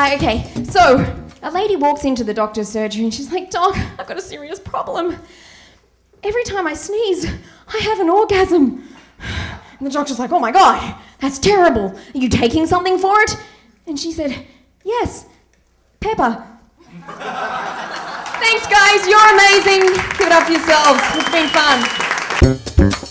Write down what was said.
Okay, so a lady walks into the doctor's surgery and she's like, Doc, I've got a serious problem. Every time I sneeze, I have an orgasm. And the doctor's like, oh my God, that's terrible. Are you taking something for it? And she said, yes, pepper. Thanks, guys. You're amazing. Give it up for yourselves. It's been fun.